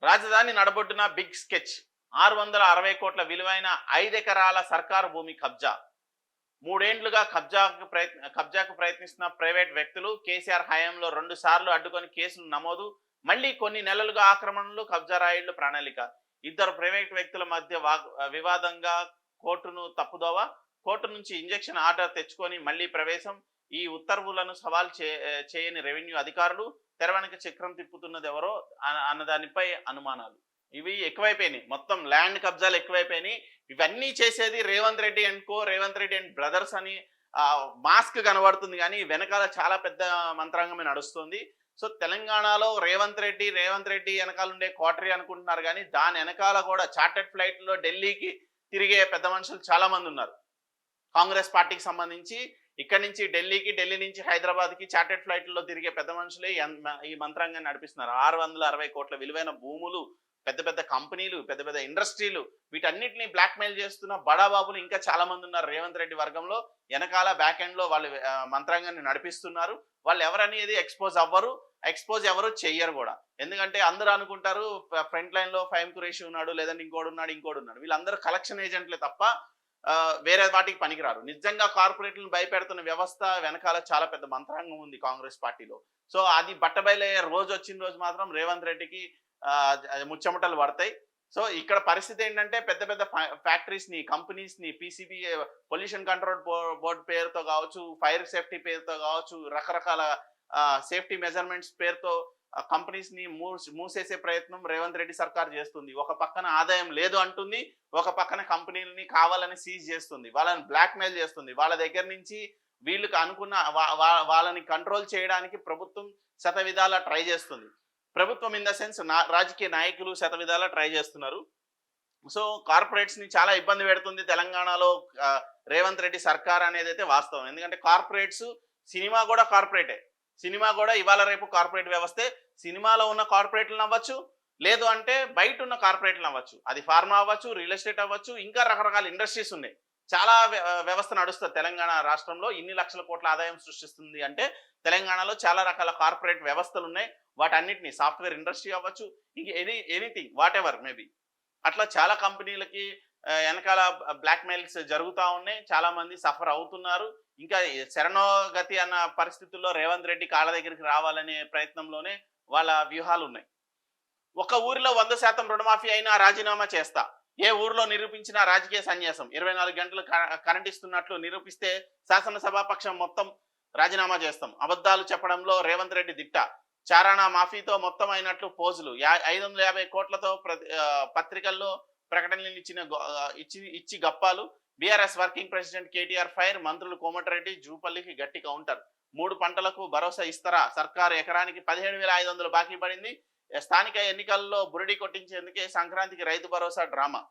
రాజధాని నడబొడ్డున big sketch 660 కోట్ల విలువైన 5 ఎకరాల సర్కారు భూమి కబ్జా. మూడేండ్లుగా కబ్జాకు ప్రయత్నిస్తున్న ప్రైవేట్ వ్యక్తులు కేసీఆర్ హయాంలో 2 సార్లు అడ్డుకొని కేసులు నమోదు. మళ్లీ కొన్ని నెలలుగా ఆక్రమణలు, కబ్జా రాయిళ్లు ప్రణాళిక. ఇద్దరు ప్రైవేట్ వ్యక్తుల మధ్య వివాదంగా తప్పుదోవ. కోర్టు నుంచి ఇంజెక్షన్ ఆర్డర్ తెచ్చుకొని మళ్లీ ప్రవేశం. ఈ ఉత్తర్వులను సవాల్ చేయని రెవెన్యూ అధికారులు. తెర వెనక చక్రం తిప్పుతున్నది ఎవరో అన్న దానిపై అనుమానాలు. ఇవి ఎక్కువైపోయినాయి. మొత్తం ల్యాండ్ కబ్జాలు ఎక్కువైపోయినాయి. ఇవన్నీ చేసేది Revanth Reddy and co, Revanth Reddy and brothers అని మాస్క్ కనబడుతుంది, కానీ వెనకాల చాలా పెద్ద మంత్రాంగమే నడుస్తుంది. సో తెలంగాణలో రేవంత్ రెడ్డి వెనకాల ఉండే క్వార్టరీ అనుకుంటున్నారు, కానీ దాని వెనకాల కూడా చార్టెడ్ ఫ్లైట్ లో ఢిల్లీకి తిరిగే పెద్ద మనుషులు చాలా మంది ఉన్నారు. కాంగ్రెస్ పార్టీకి సంబంధించి ఇక్కడి నుంచి ఢిల్లీకి, ఢిల్లీ నుంచి హైదరాబాద్ కి చార్టెడ్ ఫ్లైట్లో తిరిగే పెద్ద మనుషులే ఈ మంత్రాంగాన్ని నడిపిస్తున్నారు. 660 కోట్ల విలువైన భూములు, పెద్ద పెద్ద కంపెనీలు, పెద్ద పెద్ద ఇండస్ట్రీలు, వీటన్నిటిని బ్లాక్మెయిల్ చేస్తున్న బడాబాబులు ఇంకా చాలా మంది ఉన్నారు రేవంత్ రెడ్డి వర్గంలో. వెనకాల బ్యాక్ ఎండ్ లో వాళ్ళు మంత్రాంగాన్ని నడిపిస్తున్నారు. వాళ్ళు ఎవరనేది ఎక్స్పోజ్ ఎవరు చెయ్యరు కూడా. ఎందుకంటే అందరూ అనుకుంటారు ఫ్రంట్ లైన్ లో ఫైమ్ కురేషి ఉన్నాడు, లేదంటే ఇంకోడు ఉన్నాడు. వీళ్ళందరూ కలెక్షన్ ఏజెంట్లే తప్ప వేరే వాటికి పనికిరారు. నిజంగా కార్పొరేట్లను భయపెడుతున్న వ్యవస్థ వెనకాల చాలా పెద్ద మంత్రాంగం ఉంది కాంగ్రెస్ పార్టీలో. సో అది బట్టబయలయ్యే రోజు వచ్చిన రోజు మాత్రం రేవంత్ రెడ్డికి ముచ్చమటలు పడతాయి. సో ఇక్కడ పరిస్థితి ఏంటంటే పెద్ద పెద్ద ఫ్యాక్టరీస్ ని, కంపెనీస్ ని, పీసీబీ పొల్యూషన్ కంట్రోల్ బోర్డు పేరుతో కావచ్చు, ఫైర్ సేఫ్టీ పేరుతో కావచ్చు, రకరకాల సేఫ్టీ మెజర్మెంట్స్ పేరుతో కంపెనీస్ ని మూసేసే ప్రయత్నం రేవంత్ రెడ్డి సర్కార్ చేస్తుంది. ఒక పక్కన ఆదాయం లేదు అంటుంది, ఒక పక్కన కంపెనీలని కావాలని సీజ్ చేస్తుంది, వాళ్ళని బ్లాక్మెయిల్ చేస్తుంది. వాళ్ళ దగ్గర నుంచి వీళ్ళకి అనుకున్న వాళ్ళని కంట్రోల్ చేయడానికి ప్రభుత్వం శతవిధాలా ట్రై చేస్తుంది. ప్రభుత్వం ఇన్ ద సెన్స్ రాజకీయ నాయకులు శతవిధాలా ట్రై చేస్తున్నారు. సో కార్పొరేట్స్ ని చాలా ఇబ్బంది పెడుతుంది తెలంగాణలో రేవంత్ రెడ్డి సర్కార్ అనేది అయితే వాస్తవం. ఎందుకంటే కార్పొరేట్స్, సినిమా కూడా కార్పొరేటే. సినిమా కూడా ఇవాళ రేపు కార్పొరేట్ వ్యవస్థే. సినిమాలో ఉన్న కార్పొరేట్లు అవ్వచ్చు, లేదు అంటే బయట ఉన్న కార్పొరేట్లు అవ్వచ్చు. అది ఫార్మా అవ్వచ్చు, రియల్ ఎస్టేట్ అవ్వచ్చు, ఇంకా రకరకాల ఇండస్ట్రీస్ ఉన్నాయి. చాలా వ్యవస్థ నడుస్తుంది తెలంగాణ రాష్ట్రంలో. ఇన్ని లక్షల కోట్ల ఆదాయం సృష్టిస్తుంది అంటే తెలంగాణలో చాలా రకాల కార్పొరేట్ వ్యవస్థలు ఉన్నాయి. వాటన్నిటిని సాఫ్ట్వేర్ ఇండస్ట్రీ అవ్వచ్చు, ఇంక ఎనీథింగ్ వాట్ ఎవర్ మేబీ, అట్లా చాలా కంపెనీలకి వెనకాల బ్లాక్మెయిల్స్ జరుగుతూ ఉన్నాయి. చాలా మంది సఫర్ అవుతున్నారు. ఇంకా శరణోగతి అన్న పరిస్థితుల్లో రేవంత్ రెడ్డి కాళ్ళ దగ్గరికి రావాలనే ప్రయత్నంలోనే వాళ్ళ వ్యూహాలు ఉన్నాయి. ఒక ఊరిలో 100% రుణమాఫీ అయినా రాజీనామా చేస్తా. ఏ ఊరిలో నిరూపించినా రాజకీయ సన్యాసం. 24 గంటలు కరెంట్ ఇస్తున్నట్లు నిరూపిస్తే శాసనసభాపక్షం మొత్తం రాజీనామా చేస్తాం. అబద్ధాలు చెప్పడంలో రేవంత్ రెడ్డి దిట్ట. చారానా మాఫీతో మొత్తం అయినట్లు పోజులు. 550 కోట్లతో పత్రికల్లో ప్రకటనలు ఇచ్చి గప్పాలు. BRS working president KTR fire. మంత్రులు కోమటిరెడ్డి, జూపల్లికి గట్టి కౌంటర్. 3 పంటలకు భరోసా ఇస్తారా? సర్కారు ఎకరానికి 17,500 బాకీ పడింది. స్థానిక ఎన్నికల్లో బురిడి కొట్టించేందుకే సంక్రాంతికి రైతు భరోసా డ్రామా.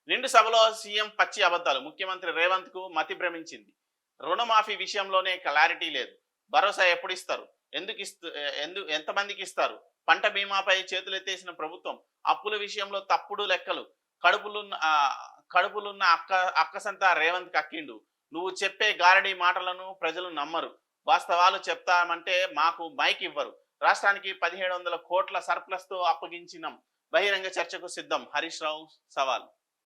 నిండు సభలో సీఎం పచ్చి అబద్ధాలు. ముఖ్యమంత్రి రేవంత్ కు మతి భ్రమించింది. రుణమాఫీ విషయంలోనే క్లారిటీ లేదు. భరోసా ఎప్పుడు ఇస్తారు? ఎంతమందికి ఇస్తారు? పంట బీమాపై చేతులెత్తేసిన ప్రభుత్వం. అప్పుల విషయంలో తప్పుడు లెక్కలు. కడుపులున్న అక్కసంతా రేవంత్ కక్కిండు. నువ్వు చెప్పే గారడీ మాటలను ప్రజలు నమ్మరు. వాస్తవాలు చెప్తామంటే మాకు మైక్ ఇవ్వరు. రాష్ట్రానికి 1700 కోట్ల సర్ప్లస్ తో అప్పగించినాం. బహిరంగ చర్చకు సిద్ధం. హరీష్ రావు సవాల్.